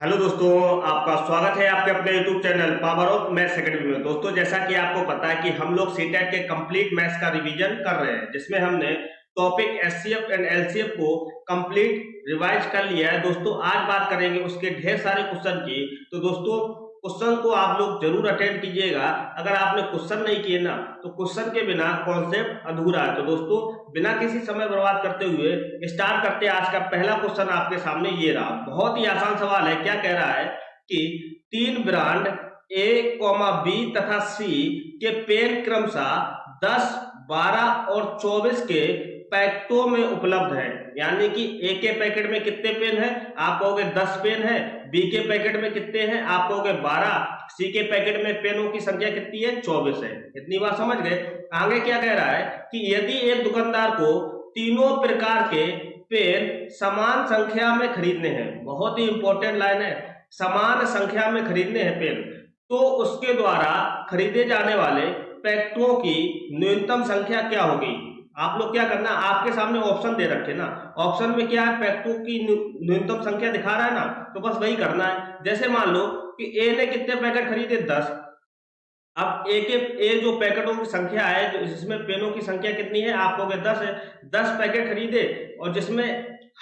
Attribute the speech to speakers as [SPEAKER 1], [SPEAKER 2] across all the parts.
[SPEAKER 1] Hello दोस्तों, आपका स्वागत है आपके अपने YouTube channel power of maths academy में। दोस्तों, जैसा कि आपको पता है कि हम लोग सीटेट के कंप्लीट मैथ्स का रिवीजन कर रहे हैं, जिसमें हमने टॉपिक एचसीएफ एंड एलसीएफ को कंप्लीट रिवाइज कर लिया है। दोस्तों, आज बात करेंगे उसके ढेर सारे क्वेश्चन की। तो दोस्तों, क्वेश्चन को आप लोग जरूर अटेंड कीजिएगा। अगर आपने क्वेश्चन नहीं किए ना, तो क्वेश्चन के बिना कॉन्सेप्ट अधूरा है। तो दोस्तों, बिना किसी समय बर्बाद करते हुए स्टार्ट करते हैं। आज का पहला क्वेश्चन आपके सामने ये रहा। बहुत ही आसान सवाल है। क्या कह रहा है कि तीन ब्रांड ए, बी तथा सी के पेन क्रमशः 10, 12 और 24 के पैकेटों में उपलब्ध है। यानी कि ए के पैकेट में कितने पेन है, आप कहोगे 10 पेन है। बी के पैकेट में कितने हैं, आप कहोगे 12। सी के पैकेट में पेनों की संख्या कितनी है, 24 है। इतनी बात समझ गए। आगे क्या कह रहा है कि यदि एक दुकानदार को तीनों प्रकार के पेन समान संख्या में खरीदने हैं, बहुत ही इंपॉर्टेंट लाइन है, समान संख्या में खरीदने हैं पेन, तो उसके द्वारा खरीदे जाने वाले पैकेटों की न्यूनतम संख्या क्या होगी। आप लोग क्या करना, आपके सामने ऑप्शन दे रखे ना, ऑप्शन में क्या है, पैकेटों की न्यूनतम संख्या दिखा रहा है ना, तो बस वही करना है। जैसे मान लो कि ए ने कितने पैकेट खरीदे, 10। अब ए जो पैकेटों की संख्या है, जो जिसमें पेनों की संख्या कितनी है, आप कहोगे 10 है। 10 पैकेट खरीदे और जिसमें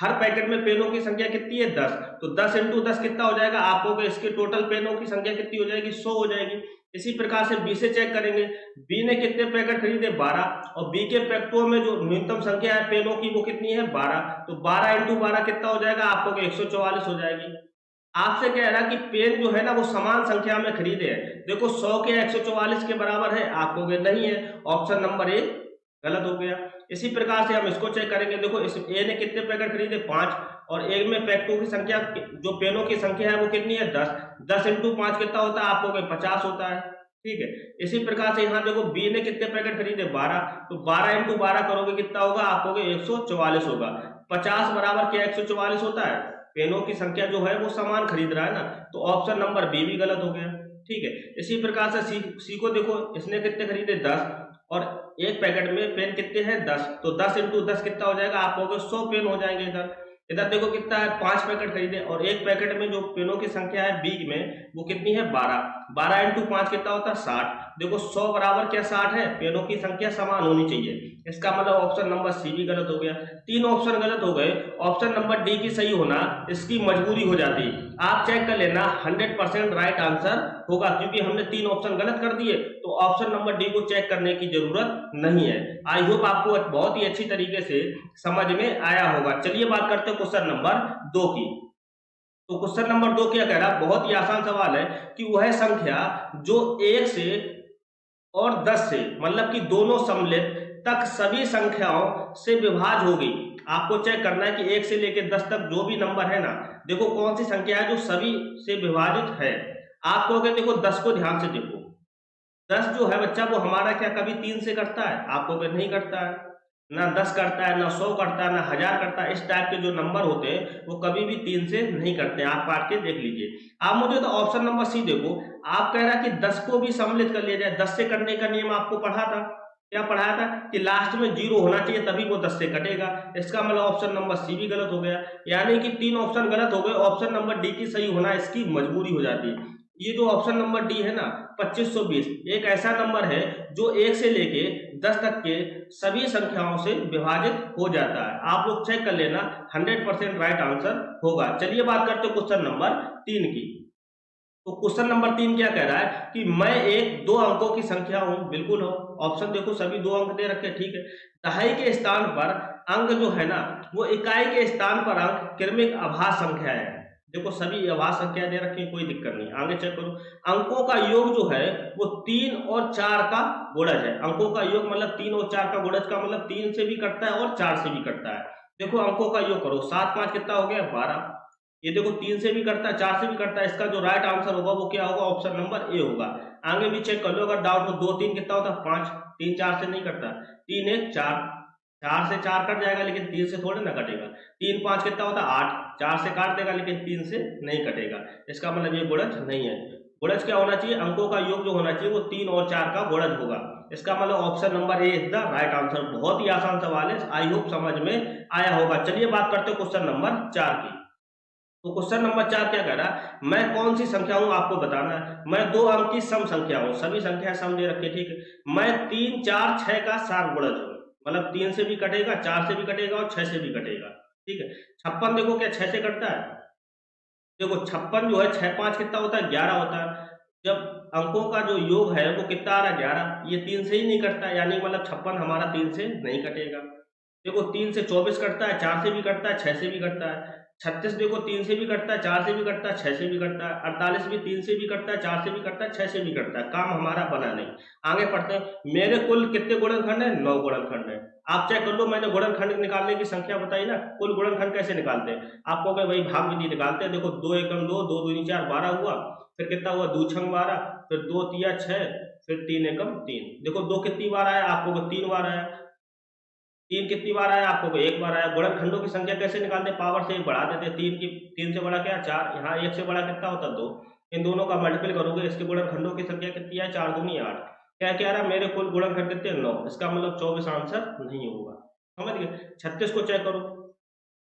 [SPEAKER 1] हर पैकेट में पेनों की संख्या कितनी है, 10। तो 10 इंटू 10 कितना हो जाएगा, आप कहोगे इसके टोटल पेनों की संख्या कितनी हो जाएगी, 100 हो जाएगी। इसी प्रकार से बी से चेक करेंगे। बी ने कितने पैकेट खरीदे, 12। और बी के पैकेटों में जो न्यूनतम संख्या है पेनों की वो कितनी है, 12। तो 12 इंटू 12 कितना हो जाएगा, आप कहोगे 144 हो जाएगी। आपसे कह रहा है कि पेन जो है ना वो समान संख्या में खरीदे हैं। देखो 100 के 144 के बराबर है, आप कहोगे नहीं है। ऑप्शन नंबर ए गलत हो गया। इसी प्रकार से हम इसको चेक करेंगे। देखो इस ए ने कितने पैकेट खरीदे, 5। और ए में पैकेटों की संख्या, जो पेनों की संख्या है वो कितनी है, 10। 10 इंटू 5 कितना होता है, आप कहोगे 50 होता है। ठीक है। इसी प्रकार से यहाँ देखो बी ने कितने पैकेट खरीदे, 12। तो 12 इंटू 12 करोगे कितना होगा, आप कहोगे 144 होगा। 50 बराबर क्या 144 होता है। पेनों की संख्या जो है वो समान खरीद रहा है ना, तो ऑप्शन नंबर बी भी गलत हो गया। ठीक है। इसी प्रकार से सी को देखो, इसने कितने खरीदे, 10। और एक पैकेट में पेन कितने हैं, 10। तो 10 इंटू 10 कितना हो जाएगा, आप कहोगे 100 पेन हो जाएंगे। इधर इधर देखो कितना है, 5 पैकेट खरीदे और एक पैकेट में जो पेनों की संख्या है बी में वो कितनी है, 12। 12 इंटू 5 कितना होता है, 60। देखो 100 बराबर क्या 60 है, पेनों की संख्या समान होनी चाहिए। इसका मतलब ऑप्शन नंबर सी भी गलत हो गया। तीन ऑप्शन गलत हो गए। ऑप्शन नंबर डी की सही होना इसकी मजबूरी हो जाती। आप चेक कर लेना, 100% राइट आंसर होगा, क्योंकि हमने तीन ऑप्शन गलत कर दिए, तो ऑप्शन नंबर डी को चेक करने की जरूरत नहीं है। आई होप आपको बहुत ही अच्छी तरीके से समझ में आया होगा। चलिए बात करते हैं क्वेश्चन नंबर 2 की। तो क्वेश्चन नंबर 2 क्या कह रहा है, बहुत ही आसान सवाल है कि वह संख्या जो 1 से और 10 से, मतलब कि दोनों सम्मिलित तक सभी संख्याओं से विभाज्य होगी। आपको चेक करना है कि 1 से लेकर 10 तक जो भी नंबर है ना, देखो कौन सी संख्या है जो सभी से विभाजित है। आप कहोगे देखो 10 को ध्यान से देखो। 10 जो है बच्चा वो हमारा क्या कभी 3 से करता है, आप कहोगे नहीं करता है। ना 10 करता है, ना 100 करता है, ना 1000 करता है। इस टाइप के जो नंबर होते हैं वो कभी भी 3 से नहीं करते हैं। आप काट के देख लीजिए। आप मुझे तो ऑप्शन नंबर सी देखो। आप कह रहा है कि 10 को भी सम्मिलित कर लिया जाए। 10 से करने का नियम आपको पढ़ा था, क्या पढ़ाया था कि लास्ट में 0 होना चाहिए तभी वो 10 से कटेगा। इसका मतलब ऑप्शन नंबर सी भी गलत हो गया। यानी कि तीन ऑप्शन गलत हो गए। ऑप्शन नंबर डी की सही होना इसकी मजबूरी हो जाती है। ये जो ऑप्शन नंबर डी है ना, 2520, एक ऐसा नंबर है जो 1 से लेके 10 तक के सभी संख्याओं से विभाजित हो जाता है। आप लोग चेक कर लेना, 100% राइट आंसर होगा। चलिए बात करते हैं क्वेश्चन नंबर 3 की। तो क्वेश्चन नंबर 3 क्या कह रहा है कि मैं एक 2 अंकों की संख्या हूं, बिल्कुल हो। ऑप्शन देखो सभी 2 अंक दे रखे, ठीक है। दहाई के स्थान पर अंक जो है ना, वो इकाई के स्थान पर अंक क्रमिक अभाज्य संख्या है। देखो सभी अभाज्य संख्या दे रखी है, कोई दिक्कत नहीं। आगे चेक करो, अंकों का योग जो है वो 3 और 4 का गुणज है। अंकों का योग मतलब 3 और 4 का गुणज का मतलब 3 से भी कटता है और 4 से भी कटता है। देखो अंकों का योग करो, 7 5 कितना हो गया, 12। ये देखो 3 से भी करता है, 4 से भी करता है। इसका जो राइट आंसर होगा वो क्या होगा, ऑप्शन नंबर ए होगा। आगे भी चेक कर लो अगर डाउट हो। 2 3 कितना होता है, 5। 3 4 से नहीं कटता। 3 1 4, 4 से 4 कट जाएगा लेकिन 3 से थोड़े ना कटेगा। 3 5 कितना होता है, 8। 4 से काट देगा लेकिन 3 से नहीं कटेगा। इसका मतलब ये गुणज नहीं है। गुणज क्या होना चाहिए, अंकों का योग जो होना चाहिए वो 3 और 4 का गुणज होगा। इसका मतलब option number A is the right answer. बहुत ही आसान सवाल है, आई होप समझ में आया होगा। चलिए बात करते हैं क्वेश्चन नंबर 4 की। तो क्वेश्चन नंबर 4 क्या कह रहा है, मैं कौन सी संख्या हूं आपको बताना है। मैं 2 अंक की सम संख्या हूं, सभी संख्या सम दे रखी है, ठीक है। मैं 3, 4, 6 का सारगुणज हूं, मतलब 3 से भी कटेगा, 4 से भी कटेगा और 6 से भी कटेगा, ठीक है। 56 देखो क्या 6 से कटता है, देखो 56 जो है 6 5 कितना होता है, 11 होता है। जब अंकों का जो योग है वो कितना आ रहा है, 11, ये 3 से ही नहीं कटता, यानी मतलब 56 हमारा 3 से नहीं कटेगा। देखो 3 से 24 कटता है, 4 से भी कटता है, 6 से भी कटता है। 36 देखो 3 से भी कटता है, 4 से भी कटता है, 6 से भी कटता है। 48 भी 3 से भी कटता है, 4 से भी कटता है, 6 से भी कटता है। काम हमारा बना नहीं। आगे पढ़ते हैं। मेरे कुल कितने गुणनखंड है, 9 गुणनखंड है। आप चेक कर लो, मैंने गुणनखंड निकालने की संख्या बताई ना, कुल गुणनखंड कैसे निकालते हैं। आपको कहे वही भाग विधि निकालते हैं। देखो 2 एकम 2, 2 दूनी 4, 12 हुआ। फिर कितना हुआ, 2 छंग 12, फिर 2 तिया 6, फिर 3 एकम 3। देखो 2 कितनी बार आया, आपको 3 बार आया। 3 कितनी बार आया, आपको 1 बार आया। गुणनखंडों की संख्या कैसे निकालते हैं, पावर से 1 बढ़ा देते हैं। 3 से बड़ा क्या, 4, यहाँ 1 से बड़ा कितना होता है, 2। इन दोनों का मल्टीपल करोगे, इसके गुणनखंडों की संख्या कितनी है, 4 दूनी 8। क्या कह रहा है, मेरे कुल गुणनखंड कितने, 9। इसका मतलब 24 आंसर नहीं होगा। समझ गए। 36 को चेक करो,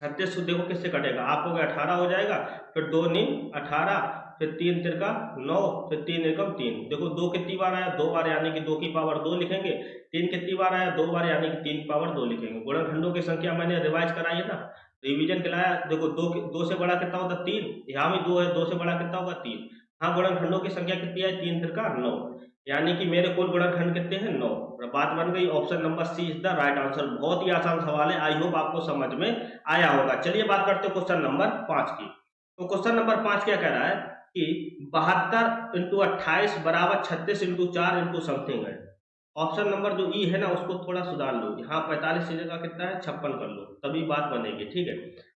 [SPEAKER 1] 36 देखो किससे कटेगा, आपको 18 हो जाएगा, फिर 2 नीम 18, फिर 3 तिरका 9, फिर 3 एकम 3। देखो 2 कितनी बार आया, 2 बार, यानी कि 2 की पावर 2 लिखेंगे। 3 कितनी बार आया, 2 बार, यानी कि 3 की पावर 2 लिखेंगे। गुणनखंडों की संख्या मैंने रिवाइज कराई है ना, रिवीजन कराया। देखो 2 से बड़ा कितना होता है, 3। यहाँ भी 2 है, 2 से बड़ा कितना होगा, 3। हाँ, गुणनखंडों की संख्या कितनी है, 3 तिरका 9, यानी कि मेरे कुल गुणनखंड कितने हैं, 9। बात बन गई। Option number C is the right answer. बहुत ही आसान सवाल है, आई होप आपको समझ में आया होगा। चलिए बात करते हैं क्वेश्चन नंबर 5 की। तो क्वेश्चन नंबर 5 क्या कह रहा है कि 72 इंटू 28 बराबर 36 इंटू 4 इंटू समथिंग है। ऑप्शन नंबर जो ई है ना, उसको थोड़ा सुधार लो। यहाँ 45 की जगह कितना है, 56 कर लो, तभी बात बनेगी, ठीक है।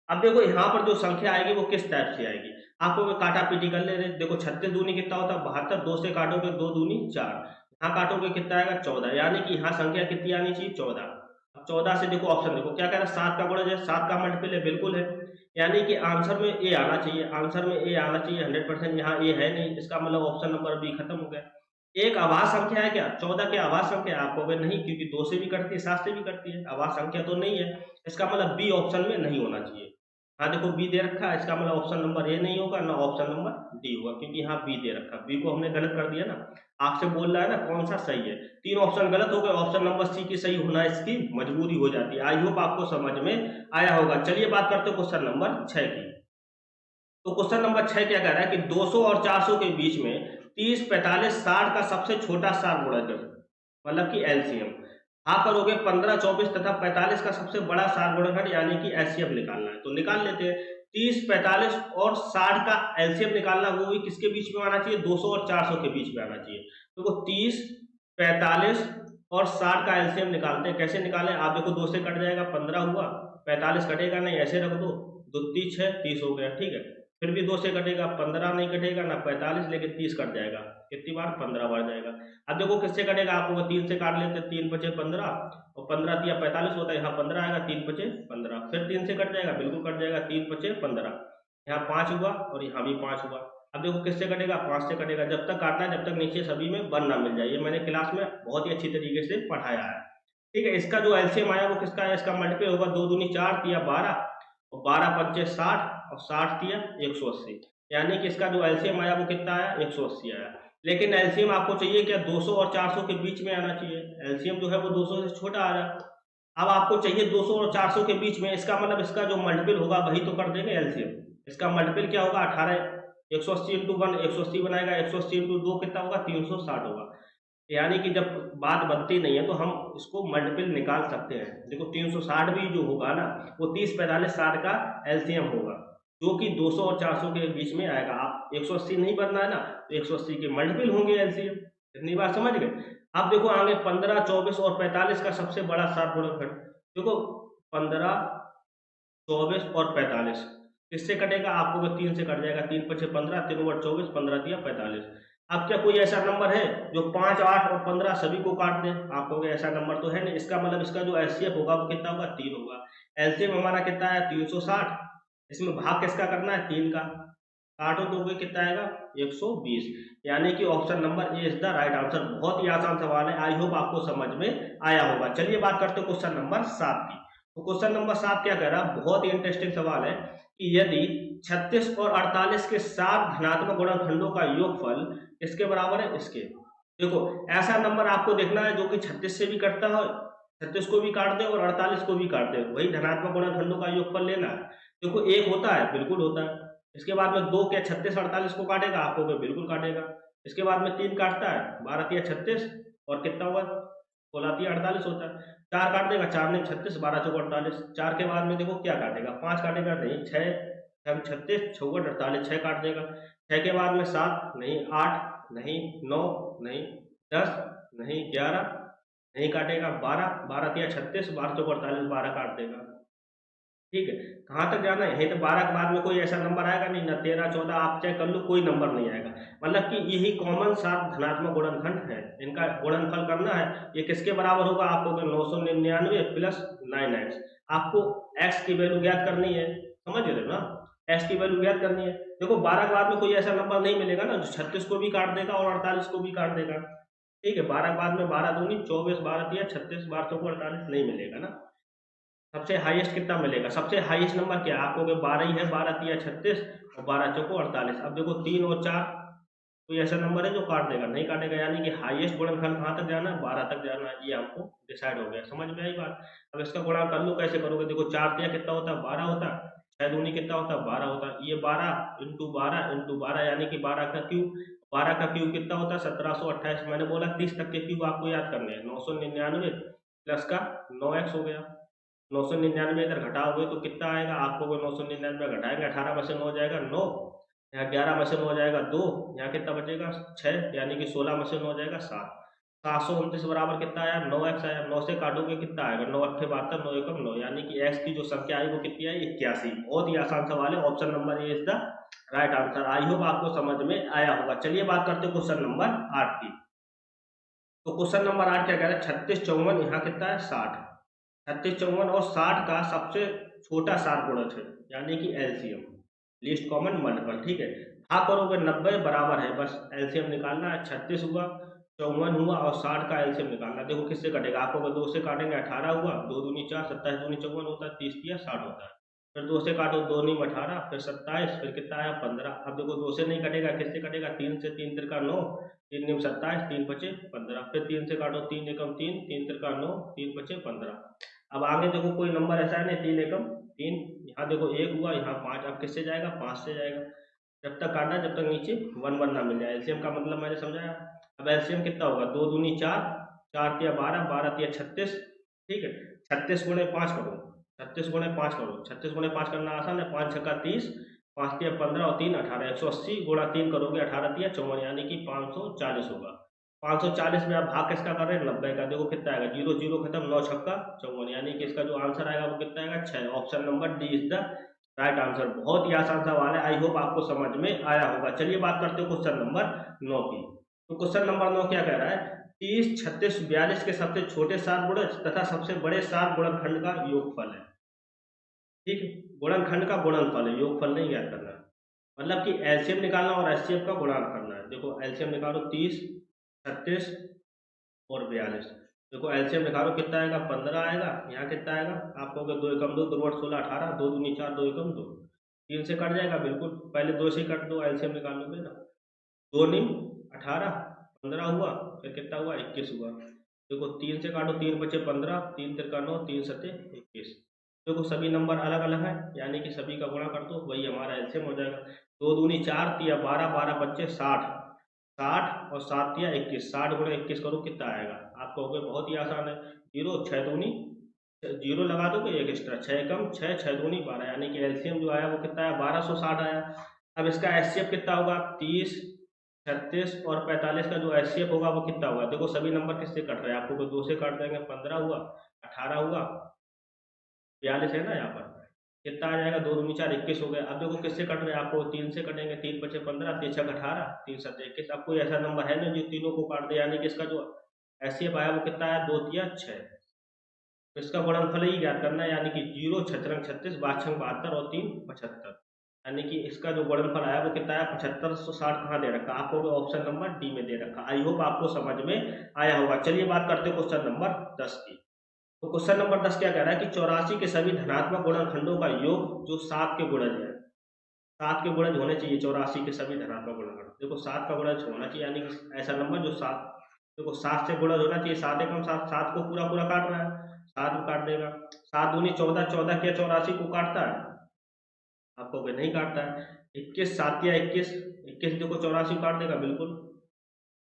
[SPEAKER 1] अब देखो यहाँ पर जो संख्या आएगी वो किस टाइप से आएगी, आपको मैं काटा पीटी कर ले रहे। देखो 36 दूनी कितना होता है, 72, 2 से काटोगे 2 दूनी 4, यहाँ काटोगे कितना आएगा, 14, यानी कि यहाँ संख्या कितनी आनी चाहिए, 14। अब 14 से देखो ऑप्शन देखो क्या कह रहा है, 7 का गुणज है, 7 का मल्टीपल है, बिल्कुल है, यानी कि आंसर में ए आना चाहिए, आंसर में ए आना चाहिए 100%। यहाँ ए है नहीं, इसका मतलब ऑप्शन नंबर बी खत्म हो गया। एक आभास संख्या है क्या, 14 की आभास संख्या है, आपको अगर नहीं, क्योंकि 2 से भी कटती है, 7 से भी कटती है, आभास संख्या तो नहीं है। इसका मतलब बी ऑप्शन में नहीं होना चाहिए। हाँ देखो बी दे रखा है, इसका मतलब ऑप्शन नंबर ए नहीं होगा ना, ऑप्शन नंबर डी होगा, क्योंकि यहाँ बी दे रखा है, बी को हमने गलत कर दिया ना। आपसे बोल रहा है ना कौन सा सही है, 3 ऑप्शन गलत हो गए, ऑप्शन नंबर सी की सही होना इसकी मजबूरी हो जाती है। आई होप आपको समझ में आया होगा। चलिए बात करते हैं क्वेश्चन नंबर 6 की। तो क्वेश्चन नंबर 6 क्या कह रहा है कि 200 और 400 के बीच में 30, 45, 60 का सबसे छोटा सारगुणज, मतलब कि एलसीएम। आप करोगे 15, 24 तथा 45 का सबसे बड़ा सारगुणज, यानी कि एलसीएम निकालना है। तो निकाल लेते हैं। 30, 45 और 60 का एलसीएम निकालना, वो भी किसके बीच में आना चाहिए, 200 और 400 के बीच में आना चाहिए। तो 30, 45 और 60 का एलसीएम निकालते हैं। कैसे निकालें, आप देखो 2 से कट जाएगा, 15 हुआ, 45 कटेगा नहीं, ऐसे रख दो, 2 3 6 30 हो गया, ठीक है। फिर भी 2 से कटेगा, 15 नहीं कटेगा ना 45, लेकिन 30 कट जाएगा, कितनी बार, 15 बार जाएगा। अब देखो किससे कटेगा, आपको 3 से काट लेते, 3 5 15 और 15 तिया 45 होता है, यहाँ 15 आएगा, 3 5 15, फिर 3 से कट जाएगा, बिल्कुल कट जाएगा, 3 5 15, यहाँ 5 हुआ और यहाँ भी 5 हुआ। अब देखो किससे कटेगा, 5 से कटेगा। जब तक काटना है, जब तक नीचे सभी में 1 ना मिल जाए, ये मैंने क्लास में बहुत ही अच्छी तरीके से पढ़ाया है, ठीक है। इसका जो एलसीएम आया वो किसका है, इसका मल्टीपल होगा, 2 दूनी 4 तिया 12 और 12 पंचे 60 और 60 तिया 180, यानी कि इसका जो एलसीएम आया वो कितना आया, 180 आया। लेकिन एलसीएम आपको चाहिए क्या, 200 और 400 के बीच में आना चाहिए। एलसीएम जो है वो 200 से छोटा आ रहा है। अब आपको चाहिए 200 और 400 के बीच में, इसका मतलब इसका जो मल्टीपल होगा वही तो कर देंगे एलसीएम। इसका मल्टीपल क्या होगा, 18, 180 इंटू 1 180 बनाएगा, 180 इंटू 2 कितना होगा, 360 होगा। यानी कि जब बात बनती नहीं है तो हम इसको मल्टीपल निकाल सकते हैं। देखो 360 भी जो होगा ना, वो 30, 45, 60 का एलसीएम होगा, जो कि 200 और 400 के बीच में आएगा। आप 180 नहीं बनना है ना, तो 180 के मल्टीपल होंगे एलसीएम। इतनी बात समझ गए। अब देखो आगे 15, 24 और 45 का सबसे बड़ा सारगुणनखंड। देखो 15, 24 और 45 किससे कटेगा, आपको 3 से कट जाएगा, 3 5 15, 3 और 24, 15 दिया 45। अब क्या कोई ऐसा नंबर है जो 5, 8 और 15 सभी को काट दे, आपको ऐसा नंबर तो है नहीं। इसका मतलब इसका जो एलसीएम होगा वो कितना होगा, 3 होगा। एलसीएम हमारा कितना है, 360। इसमें भाग किसका करना है, 3 का, काटो तो कितना आएगा, 120, यानी कि option number A is the right answer. बहुत ही आसान सवाल है, आई होप आपको समझ में आया होगा। चलिए बात करते हैं क्वेश्चन नंबर 7 की। तो क्वेश्चन नंबर 7 क्या कह रहा है, बहुत ही इंटरेस्टिंग सवाल है कि यदि 36 और 48 के सात धनात्मक गुणनखंडों का योगफल इसके बराबर है इसके। देखो ऐसा नंबर आपको देखना है जो कि 36 से भी कटता हो, 36 को भी काट दे और 48 को भी काट दे, वही धनात्मक गुणनखंडों का योगफल लेना है। देखो एक होता है, बिल्कुल होता है। इसके बाद में दो क्या 36 48 को काटेगा, आपको बिल्कुल काटेगा। इसके बाद में 3 काटता है, 12 तिया 36 और कितना हुआ 16 तिया 48 होता है। 4 काट देगा, 4 ने 36, 12 चौको 48। 4 के बाद में देखो क्या काटेगा, 5 काटेगा नहीं, 6 छम 36, 6 48, 6 काट देगा। 6 के बाद में 7 नहीं, 8 नहीं, 9 नहीं, 10 नहीं, 11 नहीं काटेगा, 12, 12 तिया 36, 12 चौको 48, 12 काट देगा। ठीक है, कहाँ तक जाना है, यही तो 12 के बाद में कोई ऐसा नंबर आएगा नहीं, ना 13 14 आप चेक कर लो, कोई नंबर नहीं आएगा। मतलब कि यही कॉमन 7 धनात्मक गुणनखंड है, इनका गुणनफल करना है। ये किसके बराबर होगा, आपको 999 प्लस 9x। आपको x की वैल्यू ज्ञात करनी है, समझ रहे हो ना, x की वैल्यू ज्ञात करनी है। देखो 12 के बाद में कोई ऐसा नंबर नहीं मिलेगा ना जो 36 को भी काट देगा और 48 को भी काट देगा। ठीक है, 12 के बाद में 12 दूनी 24, 12 तिया 36, 12 चौको 48 नहीं मिलेगा ना। सबसे हाईएस्ट कितना मिलेगा, सबसे हाईएस्ट नंबर क्या है, आपको 12 ही है, 12 तिया 36 और 12 चौको 48। अब देखो 3 और 4 कोई ऐसा नंबर है जो काट देगा, नहीं काटेगा, यानी कि हाईएस्ट गुणनखंड कहाँ तक जाना है, 12 तक जाना है। ये आपको डिसाइड हो गया, समझ में आई बात। अब इसका गुणा कर लो, कैसे करोगे, देखो 4 तिया कितना होता है 12 होता है, 6 दूनी कितना होता है 12 होता है, ये 12 इंटू 12 इंटू 12 यानी कि 12 का क्यूब। 12 का क्यूब कितना होता है 1728। मैंने बोला 30 तक के क्यूब आपको याद करने हैं। 999 प्लस का 9x हो गया। 999 इधर घटाओगे तो कितना आएगा, आपको 999 घटाएंगे 18 में से 9 जाएगा 9, यहाँ 11 में से 9 जाएगा 2, यहाँ कितना बचेगा 6, यानी कि 16 में से 9 जाएगा 7। 729 बराबर कितना आया 9x आया। 9 से काटोगे कितना आएगा 9 अट्ठे 72, 9 एकम 9, यानी कि x की जो संख्या आई वो कितनी आई 81। बहुत ही आसान सवाल है, option number A is the right answer. I hope आपको समझ में आया होगा। चलिए बात करते हैं क्वेश्चन नंबर 8 की। तो क्वेश्चन नंबर 8 क्या कह रहा है, 36 54 यहाँ कितना है 60। 36 54 और 60 का सबसे छोटा सार गुणज है, यानी कि एलसीएम, लीस्ट कॉमन मल्टीपल। ठीक है, भाग करोगे 90 बराबर है, बस एलसीएम निकालना है। 36 हुआ, 54 हुआ और 60 का एलसीएम निकालना है। देखो किससे कटेगा, आपको 2 से काटेंगे 18 हुआ, 2 दूनी 4, 27 दूनी 54 होता है, 30 तिया 60 होता है। फिर 2 से काटो, 2 नीम 18, फिर 27, फिर कितना आया 15। अब देखो 2 से नहीं कटेगा, किससे कटेगा, 3 से, 3 तिरका 9, 3 नीम 27, 3 पचे 15, फिर 3 से काटो, 3 एकम 3, 3 तिरका 9, 3 पचे 15। अब आगे देखो कोई नंबर ऐसा है नहीं, 3 एकम 3, यहाँ देखो 1 हुआ, यहाँ 5, अब किससे जाएगा 5 से जाएगा। जब तक काटना जब तक नीचे 1 1 ना मिल जाए। एलसीएम का मतलब मैंने समझाया। अब एलसीएम कितना होगा, 2 दूनी 4, 4 तिया 12, 12 तिया 36। ठीक है, 36 गुणे 5 करो, 36 गुणे 5 करो, 36 गुणे 5 करना आसान है, 5 छक्का 30, 5 तिया 15 और 3 18, 180 गुणा 3 करोगे 18 तिया 54, यानी कि 540 होगा। 540 में आप भाग किसका कर रहे हैं 90 का, देखो कितना आएगा 0 0 खत्म, 9 छक्का 54, यानी कि इसका जो आंसर आएगा वो कितना आएगा 6। Option number D is the right answer. बहुत ही आसान सवाल है, आई होप आपको समझ में आया होगा। चलिए बात करते हैं क्वेश्चन नंबर 9 की। तो क्वेश्चन नंबर 9 क्या कह रहा है, 30 36 42 के सबसे छोटे सात गुणज तथा सबसे बड़े सात गुणनखंड का योगफल है। ठीक है, गुणनखंड का गुणनफल है, योगफल नहीं याद करना है। मतलब कि एलसीएम निकालना और एचसीएफ का गुणा करना है। देखो एलसीएम निकालो 30 36 और 42। देखो एलसीएम निकालो कितना आएगा 15 आएगा, यहाँ कितना आएगा आपको 2 एकम 2, 2 16 18, 2 दूनी 4, 2 एकम 2, 3 से कट जाएगा, बिल्कुल पहले 2 से कट दो, एलसीएम निकाल लोगे ना। 2 नीम 18, 15 हुआ, फिर कितना हुआ 21 हुआ। देखो 3 से काटो, 3 बचे 15, 3 तिरका 9, 3 सते 21। देखो सभी नंबर अलग अलग है, यानी कि सभी का गुणा कर दो, वही हमारा एलसीएम हो जाएगा। 2 दूनी 4 तिया 12, 12 बच्चे 60, 60 और 7 तिया 21, 60 गुणा 21 करो कितना आएगा, आप कहोगे बहुत ही आसान है, 0 6 दूनी 0 लगा दोगे, एक एक्स्ट्रा 6 कम 6, 6 दूनी 12, यानी कि एलसीएम जो आया वो कितना आया 1260 आया। अब इसका एचसीएफ कितना होगा, 30 36 और 45 का जो एचसीएफ होगा वो कितना होगा। देखो सभी नंबर किससे कट रहे हैं, आपको 2 से काट देंगे, 15 हुआ, 18 हुआ, 42 है ना, यहाँ पर कितना आ जाएगा, 2 दूनी 4, 21 हो गया। अब देखो किससे कट रहे हैं, आपको 3 से कटेंगे, 3 पचे 15, 3 छक 18, 3 सत्ते 21। अब कोई ऐसा नंबर है ना जो तीनों को काट दे, यानी कि इसका जो एचसीएफ आया वो कितना आया 2 तिया 6। तो इसका गुणनफल ही ज्ञात करना है, यानी कि 0 छत्रंग 36, 5 छंग 72 और 3 75, यानी कि इसका जो गुणनफल आया वो कितना आया 7560। कहाँ दे रखा आपको, ऑप्शन नंबर डी में दे रखा। आई होप आपको समझ में आया होगा। चलिए बात करते हैं क्वेश्चन नंबर 10 की। तो क्वेश्चन नंबर 10 क्या कह रहा है कि 84 के सभी धनात्मक गुणनखंडों का योग जो 7 के गुणज है, 7 के गुणज होने चाहिए 84 के सभी धनात्मक गुणनखंड। देखो 7 का गुणज होना चाहिए, यानी कि ऐसा नंबर जो 7, देखो 7 से गुणज होना चाहिए, 7 एकम 7, 7 को पूरा पूरा काट रहा है, 7 को काट देगा। 7 दूनी 14, 14 क्या 84 को काटता है? आप कहोगे नहीं काटता है। 21 7 या 21, 21 देखो 84 को काट देगा बिल्कुल।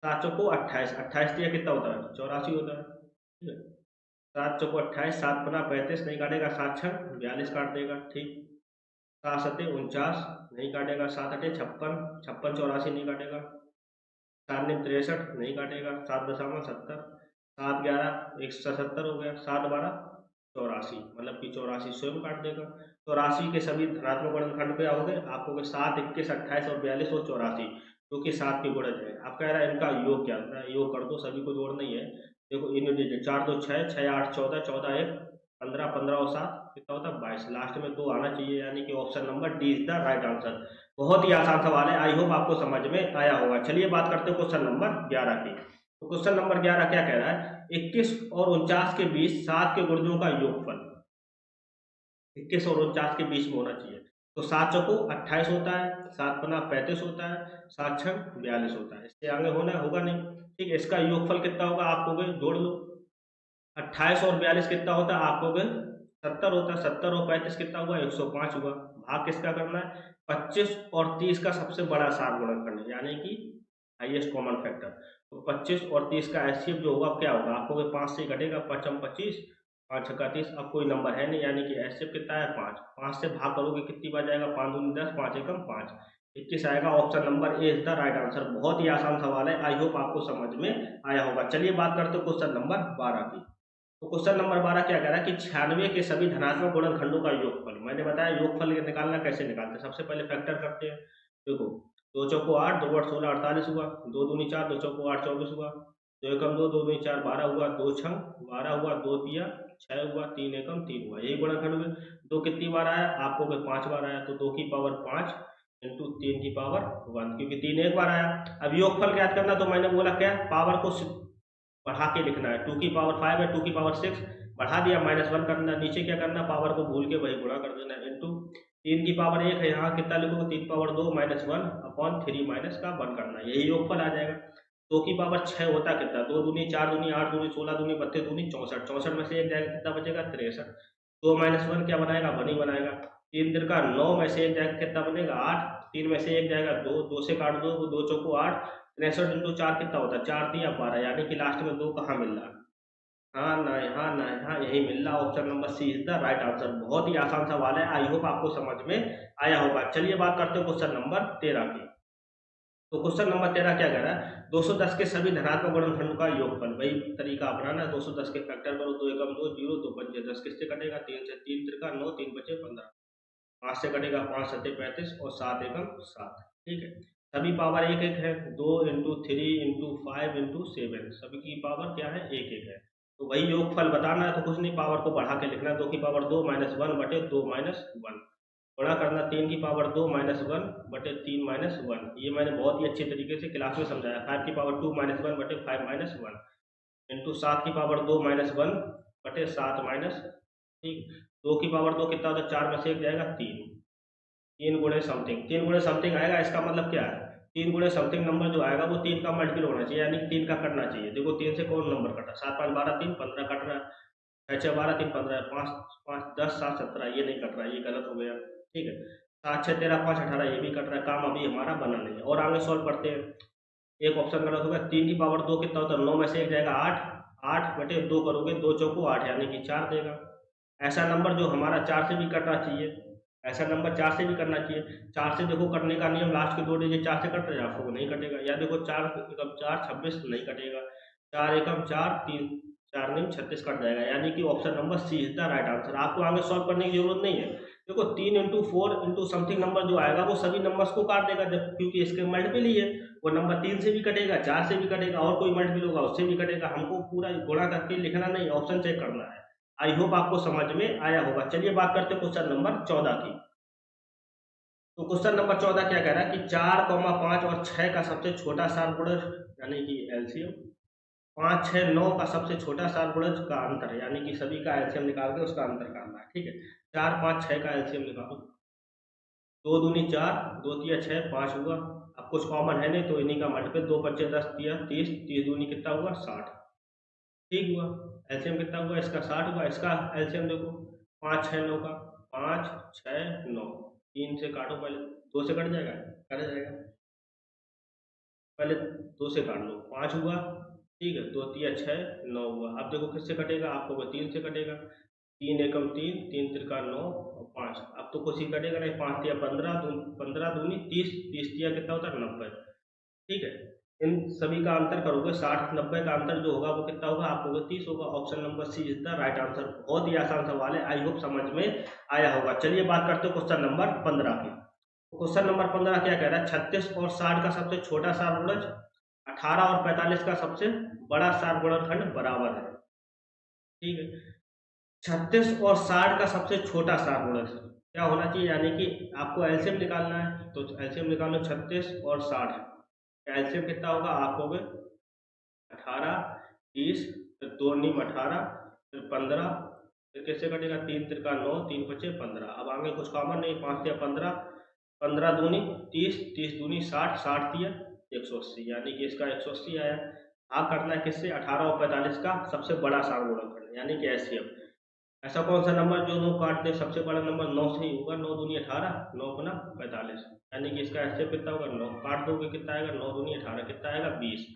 [SPEAKER 1] 7 चौको 28, 28 दिया कितना होता है? 84 होता है, ठीक है। 7 चौको 28, 7 पना 35 नहीं काटेगा, 7 छक 42 काट देगा, ठीक। 7 सते 49 नहीं काटेगा, 7 अठे 56, 56 84 नहीं काटेगा, 7 ने 63 नहीं काटेगा, 7.70, 7 11 170 हो गया, 7 12 84, मतलब कि 84 स्वयं काट देगा। 84 के सभी धनात्मक गुणनखंड क्या हो गए? आपको 7 21 28 और 42 और 84 जो कि 7 के गुणज है। आप कह रहा है इनका योग क्या होता है? योग कर दो, सभी को जोड़ना ही है। देखो इन डिजिट 4 2 6, 6 8 14, 14 1 15, 15 और 7 कितना होता है? 22। लास्ट में 2 आना चाहिए, यानी कि option number D is the right answer. बहुत ही आसान सवाल है, आई होप आपको समझ में आया होगा। चलिए बात करते हैं क्वेश्चन नंबर 11 की। तो क्वेश्चन नंबर 11 क्या कह रहा है? 21 और 49 के बीच 7 के गुणजों का योगफल 21 और 49 के बीच में होना चाहिए। तो 7 चौको 28 होता है, 7 पना 35 होता है, 7 छक 42 होता है। इससे आगे होना होगा नहीं, ठीक है। इसका योगफल कितना होगा? आप कहोगे जोड़ लो। 28 और 42 कितना होता है? आप कहोगे 70 होता है। 70 और 35 कितना हुआ? 105 हुआ। भाग किसका करना है? 25 और 30 का सबसे बड़ा सार गुणनखंड, यानी कि हाईएस्ट कॉमन फैक्टर। तो 25 और 30 का एचसीएफ जो होगा क्या होगा? आपको 5 से घटेगा, 5 25, 5 छक्का 30, अब कोई नंबर है नहीं, यानी कि एचसीएफ कितना है? 5। 5 से भाग करोगे कितनी बार जाएगा? 5 दूनी 10, 5 एकम 5, 21 आएगा। Option number A is the right answer. बहुत ही आसान सवाल है, आई होप आपको समझ में आया होगा। चलिए बात करते हैं क्वेश्चन नंबर 12 की। तो क्वेश्चन नंबर 12 क्या कह रहा है कि 96 के सभी धनात्मक गुणनखंडों का योगफल। मैंने बताया योगफल निकालना कैसे निकालते हैं। सबसे पहले फैक्टर करते हैं। देखो 2 चौको 8, 2 8 16 48 हुआ, 2 दूनी 4, 2 चौको 8 24 हुआ, 2 एकम 2, 2 दूनी 4 12 हुआ, 2 छम 12 हुआ, 2 तिया 6 हुआ, 3 एकम 3 हुआ। यही गुणनखंड में 2 कितनी बार आया? आपको 5 बार आया, तो 2 की पावर 5 इंटू 3 की पावर 1, क्योंकि 3 एक बार आया। अब योगफल ज्ञात करना, तो मैंने बोला क्या? पावर को बढ़ा के लिखना है। 2 की पावर 5 है, 2 की पावर 6 बढ़ा दिया, -1 करना। नीचे क्या करना? पावर को भूल के वही गुणा कर देना, इंटू 3 की पावर 1 है, यहाँ कितना लिखोगे? 3 पावर 2 -1 अपॉन 3 माइनस का 1 करना, यही योगफल आ जाएगा। 2 की पावर 6 होता कितना? 2 दूनी 4 दूनी 8 दूनी 16 दूनी 32 दूनी 64, 64 में से एक जाएगा, कितना बचेगा? 63। 2 -1 क्या बनाएगा? 1 ही बनाएगा। 3 दिन का 9 में से एक जाएगा, कितना बनेगा? 8। 3 में से एक जाएगा 2, 2 से काट दो, 2 चौको 8, 63 इंटू 4 कितना होता है? 4 3 12, यानी कि लास्ट में 2 कहाँ मिल रहा है? हाँ ना, हाँ ना, हाँ यही मिल रहा। Option number C is the right answer. बहुत ही आसान सवाल है, आई होप आपको समझ में आया होगा। चलिए बात करते हैं क्वेश्चन नंबर 13 की। तो क्वेश्चन नंबर 13 क्या कह रहा है? 210 के सभी धनात्मक गुणनखंड का योगफल। वही तरीका अपनाना है। 210 के फैक्टर करो, 2 एकम 2 0, 2 पंजे 10, किससे कटेगा? 3 से। 3 त्रिका 9, 3 बचे 15, 5 से कटेगा, 5 सत्ते 35 और 7 एकम 7, ठीक है। सभी पावर एक एक है, 2 इंटू 3 इंटू 5 इंटू 7, सभी की पावर क्या है? एक एक है। तो वही योगफल बताना है, तो कुछ नहीं, पावर को बढ़ा के लिखना है। 2 की पावर 2 -1 बटे 2 -1 गुणा करना, 3 की पावर 2 -1 बटे 3 -1। ये मैंने बहुत ही अच्छे तरीके से क्लास में समझाया। 5 की पावर 2 -1 बटे 5 -1 इंटू 7 की पावर 2 -1 बटे 7 माइनस, ठीक। 2 की पावर 2 कितना होता है? 4 में से एक जाएगा 3, 3 गुणे समथिंग, 3 गुणे समथिंग आएगा। इसका मतलब क्या है? 3 गुणे समथिंग नंबर जो आएगा वो 3 का मल्टीपल होना चाहिए, यानी कि 3 का कटना चाहिए। देखो 3 से कौन नंबर कटा? 7 5 12 3 15 कट रहा है, 6 6 12 3 15, 5 5 10 7 17, ये नहीं कट रहा है, ये गलत हो गया, ठीक है। 7 6 13 5 18, ये भी कट रहा है। काम अभी हमारा बना नहीं है, और आगे सॉल्व करते हैं। एक ऑप्शन गलत होगा। 3 की पावर 2 कितना होता है? 9 में से एक जाएगा 8, 8 बटे 2 करोगे, 2 चौको 8, यानी कि 4 देगा। ऐसा नंबर जो हमारा 4 से भी कटना चाहिए, ऐसा नंबर 4 से भी करना चाहिए। 4 से देखो कटने का नियम, लास्ट के 2 डिजिट 4 से कट रहे हैं, आपको नहीं कटेगा। या देखो 4 एकम 4 26 नहीं कटेगा, 4 एकम 4 3 4 नहीं 36 कट जाएगा, यानी कि option number C is the right answer. आपको आगे सॉल्व करने की जरूरत नहीं है। देखो 3 इंटू 4 इंटू समथिंग नंबर जो आएगा वो सभी नंबर्स को काट देगा, जब क्योंकि इसके मल्टीपल ही है। वो नंबर 3 से भी कटेगा, 4 से भी कटेगा, और कोई मल्टीपल होगा उससे भी कटेगा। हमको पूरा गुणा करके लिखना नहीं, ऑप्शन चेक करना है। आई होप आपको समझ में आया होगा। चलिए बात करते हैं क्वेश्चन नंबर 14 की। तो क्वेश्चन नंबर 14 क्या कह रहा है कि 4, 5 और 6 का सबसे छोटा सार गुणज, यानी कि एलसीएम 5, 6, 9 का सबसे छोटा सारगुणज का अंतर है, यानी कि सभी का एलसीएम निकाल के उसका अंतर करना है। ठीक है, 4, 5, 6 का एलसीएम निकालो। 2 दूनी 4, 2 तिया 6, 5 हुआ। अब कुछ कॉमन है नहीं तो इन्हीं का मल्टीपल, 2 पंचे 10 तिया 30, 30 दूनी कितना हुआ 60। ठीक हुआ, एलसीएम कितना हुआ इसका 60 हुआ। इसका एलसीएम देखो 5, 6, 9 का, 5, 6, 9, 3 से काटो पहले, 2 से कट जाएगा, कट जाएगा, पहले 2 से काट लो, 5 हुआ। ठीक है, 2 तिया 6, 9 हुआ। अब देखो किससे कटेगा, आपको 3 से कटेगा, 3 एकम 3, 3 तिरका 9 और 5। अब तो कुछ ही कटेगा नहीं, 5 तिया 15, 15 दूनी 30, 30 तिया कितना होता है 90। ठीक है, इन सभी का अंतर करोगे, 60, 90 का अंतर जो होगा वो कितना होगा, आपको 30 होगा। Option number C is the right answer. बहुत ही आसान सवाल है, आई होप समझ में आया होगा। चलिए बात करते हैं क्वेश्चन नंबर 15 की। क्वेश्चन नंबर 15 क्या कह रहा है, 36 और 60 का सबसे छोटा सारगुणज 18 और 45 का सबसे बड़ा सारगुणनखंड बराबर है। ठीक है, 36 और 60 का सबसे छोटा सारगुणज क्या होना चाहिए, यानी कि आपको एलसीएम निकालना है। तो एलसीएम निकालो 36 और 60, एलसीएम कितना होगा, आप होगे 18, 30, फिर 2 नीम 18, फिर 15, फिर कैसे कटेगा, 3 तिरका 9, 3 पचे 15। अब आगे कुछ कॉमन नहीं, 5 या 15, 15 दूनी 30, 30 दूनी 60, 60 दिया 180, यानी कि इसका 180 आया। भाग करना है किससे, 18 और 45 का सबसे बड़ा सारगुणनखंड, यानी कि एलसीएम। ऐसा कौन सा नंबर जो 9 काट दे, सबसे बड़ा नंबर 9 से ही होगा। 9 दूनी 18, 9 गुना 45, यानी कि इसका एलसीएम कितना होगा, 9 काट दोगे कितना आएगा, 9 दूनी 18 कितना आएगा 20।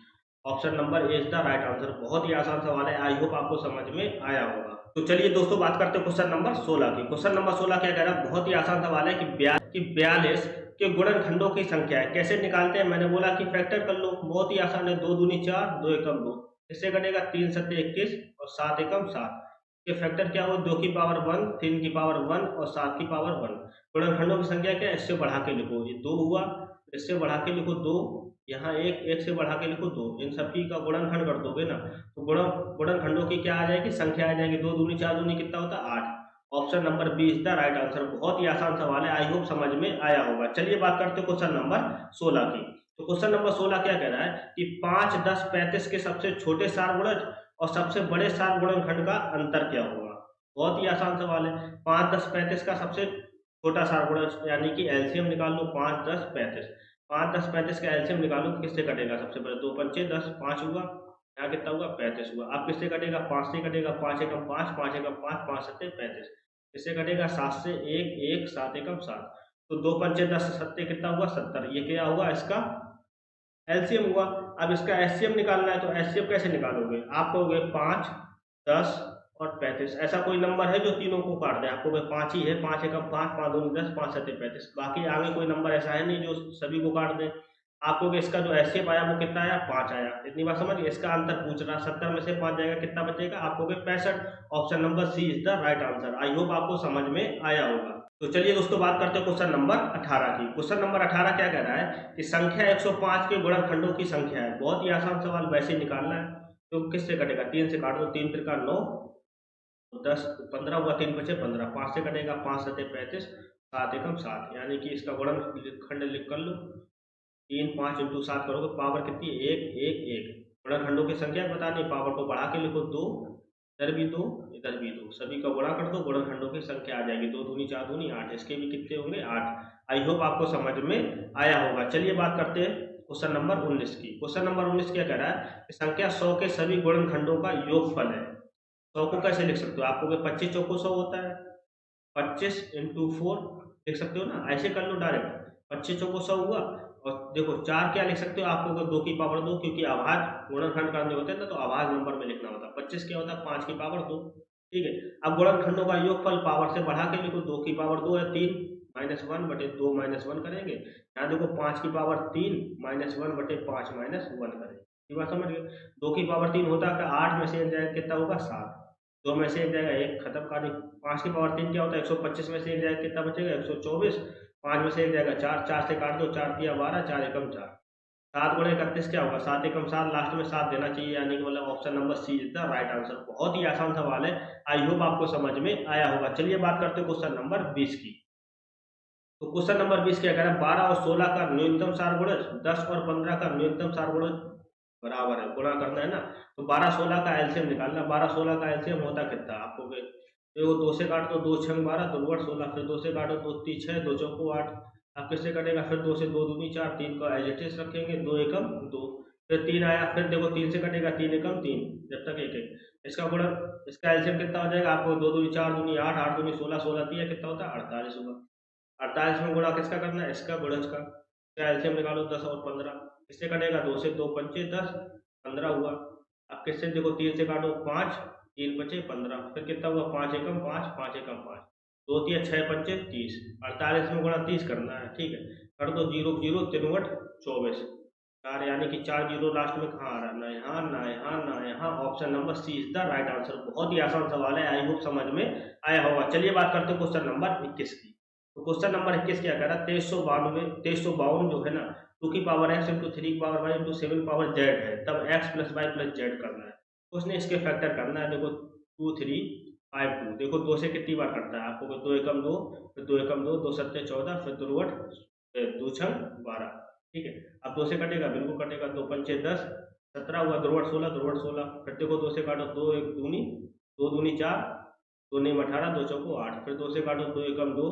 [SPEAKER 1] Option number A is the right answer. बहुत ही आसान सवाल है, आई होप आपको समझ में आया होगा। तो चलिए दोस्तों बात करते हैं क्वेश्चन नंबर 16 की। क्वेश्चन नंबर 16 क्या कह रहा है, बहुत ही आसान सवाल है कि 42 के गुणनखंडों की संख्या है, कैसे निकालते हैं। मैंने बोला कि फैक्टर कर लो, बहुत ही आसान है। 2 दूनी 4, 2 एकम 2, इससे कटेगा 3 सत्ते 21 और 7 एकम 7। के फैक्टर क्या हुआ, 2 की पावर 1, 3 की पावर 1 और 7 की पावर 1। गुणनखंडों की संख्या क्या है, इससे बढ़ा के लिखो, ये 2 हुआ, इससे बढ़ा के लिखो 2, यहाँ 1, 1 से बढ़ा के लिखो 2। इन सभी का गुणनखंड कर दोगे ना, तो गुणनखंडों की क्या आ जाएगी, संख्या आ जाएगी। 2 दूनी 4 दूनी कितना होता है 8। Option number B is the right answer. बहुत ही आसान सवाल है, आई होप समझ में आया होगा। चलिए बात करते हैं क्वेश्चन नंबर 16 की। तो क्वेश्चन नंबर 16 क्या कह रहा है कि 5, 10, 35 के सबसे छोटे सारगुणज और सबसे बड़े सारगुणनखंड का अंतर क्या होगा। बहुत ही आसान सवाल है। 5, 10, 35 का सबसे छोटा सारगुणज, यानी कि एलसीएम निकाल लो। 5, 10, 35, 5, 10, 35 का एलसीएम निकालो, किससे कटेगा, सबसे पहले 2 पंचे 10, 5 हुआ, यहाँ कितना हुआ 35 हुआ। अब किससे कटेगा, 5 से कटेगा, 5 एकम 5, 5 एकम 5, 5 सत्ते 35, इससे कटेगा 7 से 1, 1, 7 एकम 7, तो 2 पंचे 10 सत्ते कितना हुआ 70। ये क्या हुआ, इसका एलसीएम हुआ। अब इसका एचसीएफ निकालना है, तो एचसीएफ कैसे निकालोगे, आप कहोगे 5, 10 और 35। ऐसा कोई नंबर है जो तीनों को काट दे, आपको 5 ही है, 5 एकम 5, 5 दूनी 10, 5 सत्ते 35, बाकी आगे कोई नंबर ऐसा है नहीं जो सभी को काट दे। आपको इसका जो एचसीएफ आया वो कितना आया, 5 आया। इतनी बात समझ गए। इसका अंतर पूछ रहा, 70 में से 5 जाएगा, कितना बचेगा, आपको 65। Option number C is the right answer. I hope आपको समझ में आया होगा। तो चलिए दोस्तों बात करते हैं क्वेश्चन नंबर 18 की। क्वेश्चन नंबर 18 क्या कह रहा है कि संख्या 105 के गुणनखंडों की संख्या है। बहुत ही आसान सवाल, वैसे निकालना है। तो किससे कटेगा, 3 से काट दो, 3 त्रिका 9, 10 15 हुआ, 3 बचे 15, 5 से कटेगा, 5 सत्ते 35, 7 एकम 7, यानी कि इसका गुणनखंड लिख कर लो। 3, 5 इंटू 7 करोगे, पावर कितनी है 1, 1, 1। गुणनखंडों की संख्या बतानी, पावर को बढ़ा के लिखो 2, इधर भी 2, इधर भी 2, सभी का गुणा कर दो, गुणनखंडों की संख्या आ जाएगी। 2 दूनी 4 दूनी 8, इसके भी कितने होंगे 8। आई होप आपको समझ में आया होगा। चलिए बात करते हैं क्वेश्चन नंबर 19 की। क्वेश्चन नंबर 19 क्या कह रहा है कि संख्या 100 के सभी गुणनखंडों का योगफल है। 100 को कैसे लिख सकते हो, आपको 25 चौको 100 होता है, 25 इंटू 4 लिख सकते हो ना, ऐसे कर लो डायरेक्ट। 25 चौको 100 हुआ, और देखो 4 क्या लिख सकते हो, आपको 2 की पावर 2, क्योंकि आभाज्य गुणनखंड करने होते हैं ना, तो आभाज्य नंबर में लिखना होता है। 25 क्या होता है 5 की पावर 2। ठीक है, अब गुणनखंडों का योगफल पावर से बढ़ा के लिखो, 2 की पावर 2 है 3, -1 बटे 2 -1 करेंगे। यहाँ देखो 5 की पावर 3 -1 बटे 5 -1 करेंगे। ये बात समझ गए। 2 की पावर 3 होता है, 8 में से एक जाएगा कितना होगा 7, 2 में से एक जाएगा 1, खत्म कहानी। 5 की पावर 3 क्या होता है 125 में से एक जाएगा कितना बचेगा 124, 5 में से एक जाएगा 4, 4 से काट दो, 4 दिया 12, 4 एकम 4, 7 गुणे 31 क्या होगा 7 एकम 7, लास्ट में 7 देना चाहिए, यानी कि मतलब option number C is the right answer. बहुत ही आसान सवाल है, आई होप आपको समझ में आया होगा। चलिए बात करते हैं क्वेश्चन नंबर 20 की। तो क्वेश्चन नंबर 20 क्या कह रहा है, 12 और 16 का न्यूनतम सारगुणज, 10 और 15 का न्यूनतम सारगुणज बराबर है, गुणा करना है ना। तो 12-16 का एलसीएम निकालना, 12-16 का एलसीएम होता कितना आपको देखो, 2 से काट दो, 2 छंग 12, 2 बट 16, फिर 2 से काटो, 2 ती 6, 2 चौको 8, अब किससे कटेगा, फिर 2 से 2 दूनी 4, 3 का एज इट इज रखेंगे, 2 एकम 2, फिर 3 आया, फिर देखो 3 से कटेगा, 3 एकम 3, जब तक एक एक, इसका गुणन, इसका एलसीएम कितना हो जाएगा आपको, 2 दूनी 4 दूनी 8, 8 दूनी 16, 16 तिया कितना होता है 48 होगा। 48 में गुणा किसका करना है, इसका गुणज का, क्या एलसीएम निकालो 10 और 15, किससे कटेगा, 2 से 2 पंचे 10, 15 हुआ। अब किससे देखो, 3 से काटो 5, 3 बचे 15, फिर कितना हुआ 5 एकम 5, 5 एकम 5, 2 तिया 6 पंचे 30, 48 में गुणा 30 करना है, ठीक है, कर दो 0 0 3 बट 24, 4 यानी कि 4 जीरो लास्ट में कहाँ आ रहा है, ना यहाँ ना यहाँ ना यहाँ, option number C is the right answer. बहुत ही आसान सवाल है, आई होप समझ में आया होगा। चलिए बात करते हैं क्वेश्चन नंबर 21 की। तो क्वेश्चन नंबर 21 क्या कह रहा है, 2352 जो है ना, 2 की पावर x इंटू 3 की power y into 7 power z है, तब x plus Y plus Z करना है। उसने इसके फैक्टर करना है, देखो 2 3 5 2, देखो 2 से कितनी बार करता है आपको, 2 एकम 2, फिर 2 एकम 2, 2 सत्ते 14, फिर 2 2 छंग 12, ठीक है। अब 2 से कटेगा, बिल्कुल कटेगा, 2 पंचे 10, 17 हुआ, 2 16, 2 16, फिर देखो 2 से काटो, 2 एक दूनी 2 दूनी 4, 2 नीम 18, 2 चौको 8, फिर 2 से काटो, 2 एकम 2,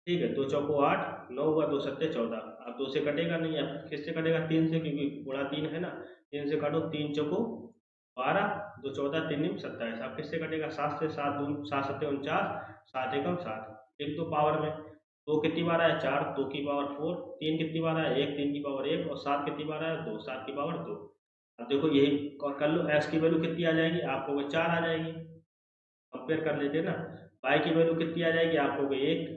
[SPEAKER 1] ठीक है, 2 चौको 8, 9 हुआ, 2 सत्ते 14, अब 2 से कटेगा नहीं, अब किससे कटेगा, 3 से, क्योंकि गुणा 3 है ना, 3 से काटो, 3 चौको 12, 2 14, 3 नीम 27, अब किससे कटेगा, 7 से, 7 दून 7 सत्ते 49, 7 एकम 7, एक तो पावर में 2 कितनी बार आया 4, 2 की पावर 4, 3 कितनी बार आया 1, 3 की पावर 1, और 7 कितनी बार आया 2, 7 की पावर 2। अब देखो यही कर लो, x की वैल्यू कितनी आ जाएगी आपको, 4 आ जाएगी, कंपेयर कर लेते हैं ना। y की वैल्यू कितनी आ जाएगी आपको, 1,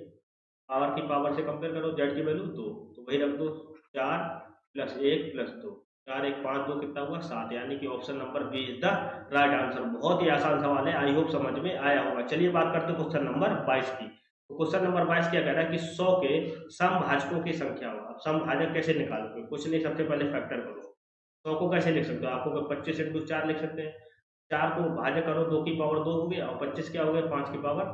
[SPEAKER 1] पावर की पावर से कंपेयर करो, z की वैल्यू 2, तो वही रख दो, 4 प्लस 1 प्लस 2, 4 1 5 2 कितना हुआ 7, यानी कि option number B is the right answer. बहुत ही आसान सवाल है, आई होप समझ में आया होगा। चलिए बात करते हैं क्वेश्चन नंबर 22 की। तो क्वेश्चन नंबर 22 क्या कह रहा है कि 100 के समभाजकों की संख्या हो। अब समभाजक कैसे निकालोगे, कुछ नहीं, सबसे पहले फैक्टर करो। 100 को कैसे लिख सकते हो, आपको 25 इंटू 4 लिख सकते हैं, 4 को भाजक करो, 2 की पावर 2 हो गया, और 25 क्या हो गया, 5 की पावर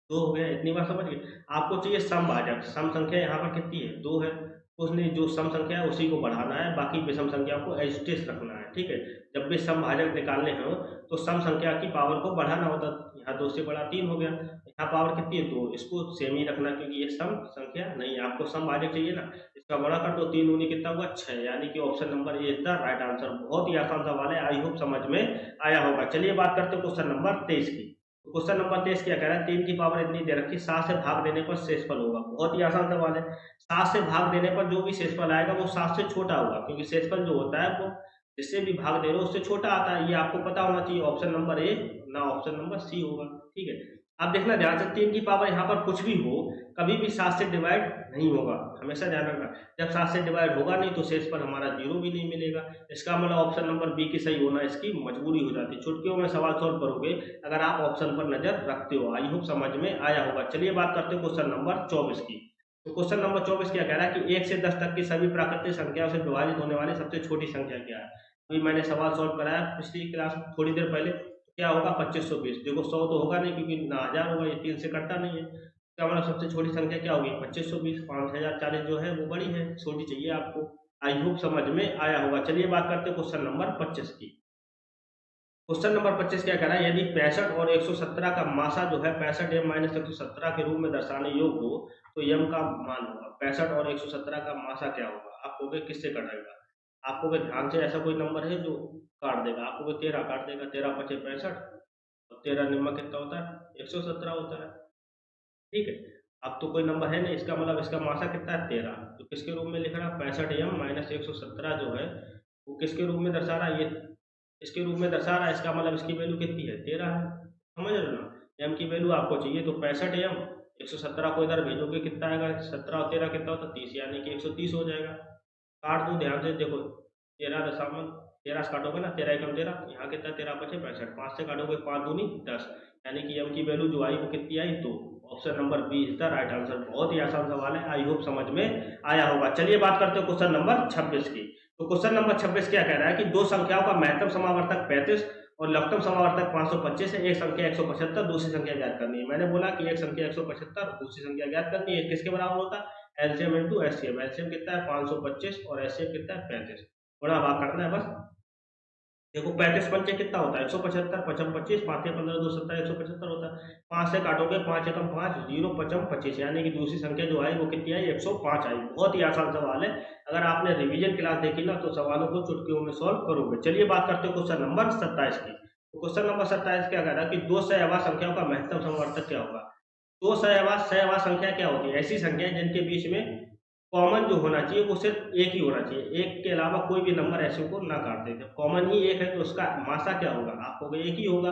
[SPEAKER 1] 2 हो गया। इतनी बात समझ गए। आपको चाहिए समभाजक, सम संख्या यहाँ पर कितनी है 2 है, उसने जो सम संख्या है उसी को बढ़ाना है, बाकी विषम संख्या को एज इट इज रखना है, ठीक है। जब भी समभाजक निकालने हो तो सम संख्या की पावर को बढ़ाना होता है, यहाँ 2 से बड़ा 3 हो गया, यहाँ पावर कितनी है 2, इसको सेम ही रखना क्योंकि ये सम संख्या नहीं है, आपको समभाजक चाहिए ना, इसका बड़ा कर दो, 3 दूनी कितना हुआ 6, यानी कि option number A is the right answer. बहुत ही आसान सवाल है, आई होप समझ में आया होगा। चलिए बात करते हैं क्वेश्चन नंबर 23 की। तो क्वेश्चन नंबर 23 क्या कह रहा है, 3 की पावर इतनी दे रखी, 7 से भाग देने पर शेषफल होगा। बहुत ही आसान सवाल है, 7 से भाग देने पर जो भी शेषफल आएगा वो 7 से छोटा होगा, क्योंकि शेषफल जो होता है वो जिससे भी भाग दे रहे हो उससे छोटा आता है, ये आपको पता होना चाहिए। ऑप्शन नंबर ए ना ऑप्शन नंबर सी होगा, ठीक है। आप देखना ध्यान से, 3 की पावर यहाँ पर कुछ भी हो, कभी भी 7 से डिवाइड नहीं होगा, हमेशा ध्यान रखना। जब 7 से डिवाइड होगा नहीं तो शेषफल हमारा 0 भी नहीं मिलेगा। इसका मतलब ऑप्शन नंबर बी की सही होना इसकी मजबूरी हो जाती है। चुटकियों में सवाल सॉल्व करोगे अगर आप ऑप्शन पर नजर रखते हो। आई होप समझ में आया होगा। चलिए बात करते हैं क्वेश्चन नंबर 24 की। तो क्वेश्चन नंबर 24 क्या कह रहा है कि 1 से 10 तक की सभी प्राकृतिक संख्याओं से विभाजित होने वाली सबसे छोटी संख्या क्या है। अभी मैंने सवाल सॉल्व कराया पिछली क्लास थोड़ी देर पहले, क्या होगा 2520। देखो 100 तो होगा नहीं क्योंकि ना 1000 होगा, ये 3 से कटता नहीं है, क्या मतलब सबसे छोटी संख्या क्या होगी 2520। 5040 जो है वो बड़ी है, छोटी चाहिए आपको। आई होप समझ में आया होगा। चलिए बात करते हैं क्वेश्चन नंबर 25 की। क्वेश्चन नंबर 25 क्या कह रहा है, यदि 65 और 117 का मासा जो है 65 m माइनस 117 के रूप में दर्शाने योग्य हो तो m का मान होगा। 65 और 117 का मासा क्या होगा, आप कहोगे किससे कटेगा, आप कहोगे ध्यान से ऐसा कोई नंबर है जो काट देगा, आप कहोगे 13 काट देगा, 13 पचे 65 और 13 निम्मा कितना होता है 117 होता है, ठीक है। अब तो कोई नंबर है नहीं, इसका मतलब इसका मासा कितना है 13, तो किसके रूप में लिख रहा है 65 m माइनस 117 जो है वो किसके रूप में दर्शा रहा है, ये इसके रूप में दर्शा रहा है। इसका मतलब इसकी वैल्यू कितनी है 13 है, समझ रहे हो ना। एम की वैल्यू आपको चाहिए तो 65 एम, 117 को इधर भेजोगे कितना आएगा, 17 और 13 कितना होता है 30, यानी कि 130 हो जाएगा। काट दो ध्यान से, देखो 13 13 से काटोगे ना, 13 एकम 13, यहाँ कितना 13 पचे 65, 5 से काटोगे 5 दूनी 10, यानी कि एम की वैल्यू जो आई वो कितनी आई 2। Option number B is the right answer. बहुत ही आसान सवाल है, आई होप समझ में आया होगा। चलिए बात करते हैं क्वेश्चन नंबर 26 की। तो क्वेश्चन नंबर 26 क्या कह रहा है कि दो संख्याओं का महत्तम समावर्तक 35 और लघुत्तम समावर्तक 525 है, एक संख्या 175, दूसरी संख्या ज्ञात करनी है। मैंने बोला कि एक संख्या 175, दूसरी संख्या ज्ञात करनी है, किसके बराबर होता है एलसीएम इंटू एचसीएम। एलसीएम कितना है 525 और एचसीएम कितना है 35। गुणा भाग करना है बस। देखो 35 पंचे कितना होता है 175, 55 25, 5 15 2 17 175 होता है। 5 से काटोगे 5 एकम 5, 0 55 25, यानी कि दूसरी संख्या जो आई वो कितनी आई 105 आई। बहुत ही आसान सवाल है, अगर आपने रिवीजन क्लास देखी ना तो सवालों को चुटकियों में सॉल्व करोगे। चलिए बात करते हैं क्वेश्चन नंबर 27 की। तो क्वेश्चन नंबर 27 क्या कह रहा है कि दो सहवाग संख्याओं का महत्तम समवर्तक क्या होगा। दो सहवाग संख्या क्या होती है, ऐसी संख्या जिनके बीच में कॉमन जो होना चाहिए वो सिर्फ एक ही होना चाहिए, एक के अलावा कोई भी नंबर ऐसे को ना काट देते। कॉमन ही एक है तो उसका मासा क्या होगा, आप कहोगे एक ही होगा।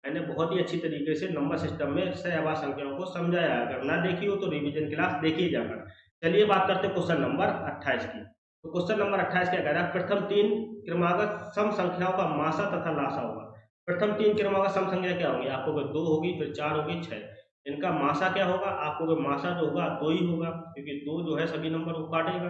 [SPEAKER 1] मैंने बहुत ही अच्छी तरीके से नंबर सिस्टम में सहवाग संख्याओं को समझाया है, अगर ना देखी हो तो रिवीजन क्लास देखिए जाकर। चलिए बात करते हैं क्वेश्चन नंबर 28 की। तो क्वेश्चन नंबर 28 क्या कह रहा है, प्रथम तीन क्रमागत सम संख्याओं का मासा तथा लासा होगा। प्रथम तीन क्रमागत सम संख्या क्या होंगी, आपको 2 होगी, फिर 4 होगी, 6। इनका मासा क्या होगा, आपको मासा जो होगा 2 ही होगा, क्योंकि 2 जो है सभी नंबर को काटेगा।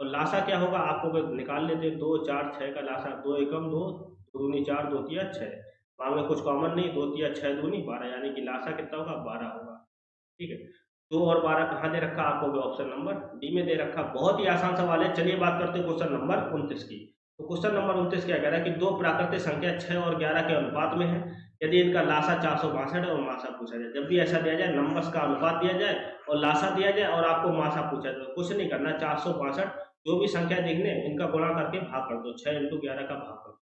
[SPEAKER 1] और लासा क्या होगा, आपको निकाल लेते हैं 2 4 6 का लासा, 2 एकम 2, 2 दूनी 4, 2 तिया 6। वहां में कुछ कॉमन नहीं, 2 तिया 6 दूनी 12, यानी कि लासा कितना होगा 12 होगा। ठीक है, 2 और 12 कहाँ दे रखा आपको, ऑप्शन नंबर डी में दे रखा। बहुत ही आसान सवाल है। चलिए बात करते हैं क्वेश्चन नंबर 29 की। तो क्वेश्चन नंबर 29 क्या कह रहा है कि दो प्राकृतिक संख्या 6 और 11 के अनुपात में है, यदि इनका लासा 462 है और मासा पूछा जाए। जब भी ऐसा दिया जाए, नंबर्स का अनुपात दिया जाए और लासा दिया जाए और आपको मासा पूछा जाए, कुछ नहीं करना, 462 जो भी संख्या देखने इनका गुणा करके भाग कर दो, 6 इंटू 11 का भाग कर दो।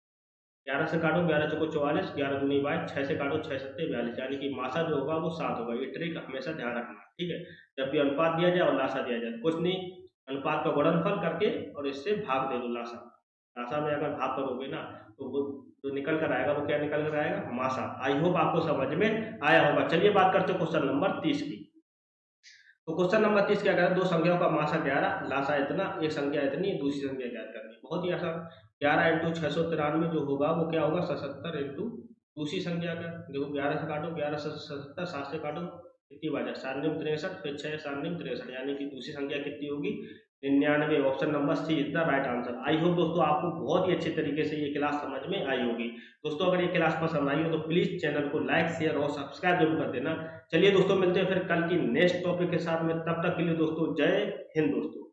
[SPEAKER 1] 11 से काटो, 11 चौको 44, 11 दूनी 22, 6 से काटो 6 सत्ते 42, यानी कि मासा जो होगा वो 7 होगा। ये ट्रिक हमेशा ध्यान रखना, ठीक है। जब भी अनुपात दिया जाए और लासा दिया जाए, कुछ नहीं, अनुपात का गुणनफल करके और इससे भाग दे दो लासा। लासा में अगर भाग करोगे ना तो वो जो निकल कर आएगा वो क्या निकल कर आएगा, मासा। आई होप आपको समझ में आया होगा। चलिए बात करते हैं क्वेश्चन नंबर 30 की। तो क्वेश्चन नंबर 30 क्या कह रहा है, दो संख्याओं का मासा 11, लासा इतना, एक संख्या इतनी, दूसरी संख्या ज्ञात करनी। बहुत ही आसान, 11 इंटू 693 जो होगा वो क्या होगा 77 इंटू दूसरी संख्या का। देखो 11 से काटो, 11 से 77, 7 से काटो, कितनी बार 7 63, फिर 6 7 63, यानी कि दूसरी संख्या कितनी होगी 99। Option number C is the right answer. I hope दोस्तों आपको बहुत ही अच्छे तरीके से ये क्लास समझ में आई होगी। दोस्तों अगर ये क्लास पसंद आई हो तो प्लीज चैनल को लाइक शेयर और सब्सक्राइब जरूर कर देना। चलिए दोस्तों मिलते हैं फिर कल की नेक्स्ट टॉपिक के साथ में, तब तक के लिए दोस्तों जय हिंद दोस्तों।